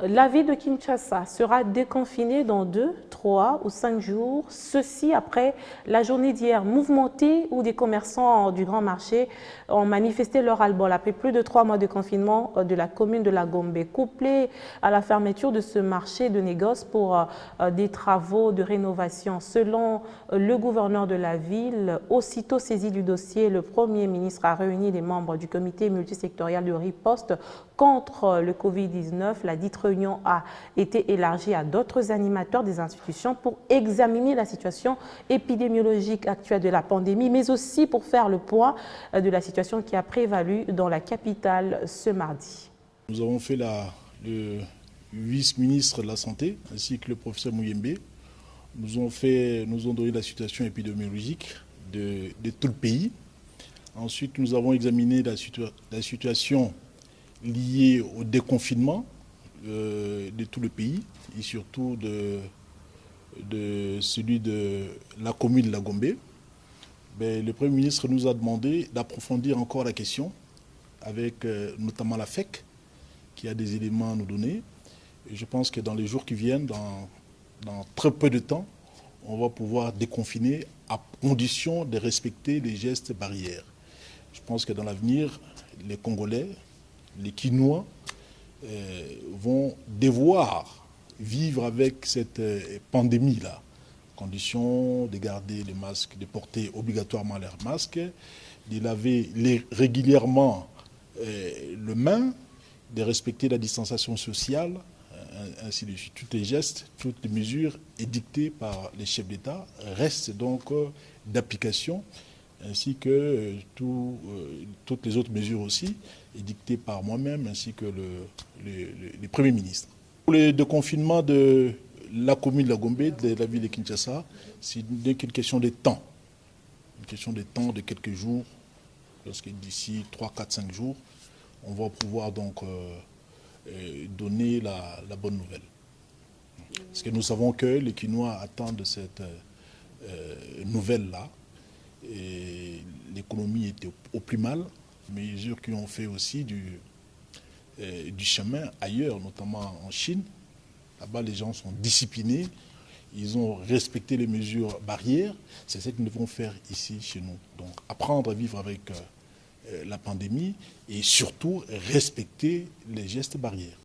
La ville de Kinshasa sera déconfinée dans 2, 3 ou 5 jours, ceci après la journée d'hier mouvementée où des commerçants du grand marché ont manifesté leur ras-le-bol après plus de 3 mois de confinement de la commune de la Gombe, couplé à la fermeture de ce marché de négoce pour des travaux de rénovation. Selon le gouverneur de la ville, aussitôt saisi du dossier, le Premier ministre a réuni les membres du comité multisectoriel de riposte contre le Covid-19. La dite réunion a été élargie à d'autres animateurs des institutions pour examiner la situation épidémiologique actuelle de la pandémie, mais aussi pour faire le point de la situation qui a prévalu dans la capitale ce mardi. Nous avons fait le vice-ministre de la Santé ainsi que le professeur Mouyembe. Nous ont donné la situation épidémiologique de tout le pays. Ensuite, nous avons examiné la situation liée au déconfinement de tout le pays et surtout de celui de la commune de la Gombe. Le Premier ministre nous a demandé d'approfondir encore la question avec notamment la FEC qui a des éléments à nous donner. Et je pense que dans les jours qui viennent, dans très peu de temps, on va pouvoir déconfiner à condition de respecter les gestes barrières. Je pense que dans l'avenir, les Congolais, les Kinois vont devoir vivre avec cette pandémie-là. Condition de garder les masques, de porter obligatoirement leurs masques, de laver régulièrement le main, de respecter la distanciation sociale, ainsi de suite. Tous les gestes, toutes les mesures édictées par les chefs d'État restent donc d'application, ainsi que toutes les autres mesures aussi, édictées par moi-même, ainsi que le Premier ministre. Pour le déconfinement de la commune de la Gombe, de la ville de Kinshasa, c'est une question de temps. Une question de temps de quelques jours, lorsque d'ici 3, 4, 5 jours, on va pouvoir donc donner la bonne nouvelle. Parce que nous savons que les Kinois attendent cette nouvelle-là. L'économie était au plus mal, mesures qui ont fait aussi du chemin ailleurs, notamment en Chine. Là-bas, les gens sont disciplinés, ils ont respecté les mesures barrières. C'est ce que nous devons faire ici, chez nous. Donc, apprendre à vivre avec la pandémie et surtout respecter les gestes barrières.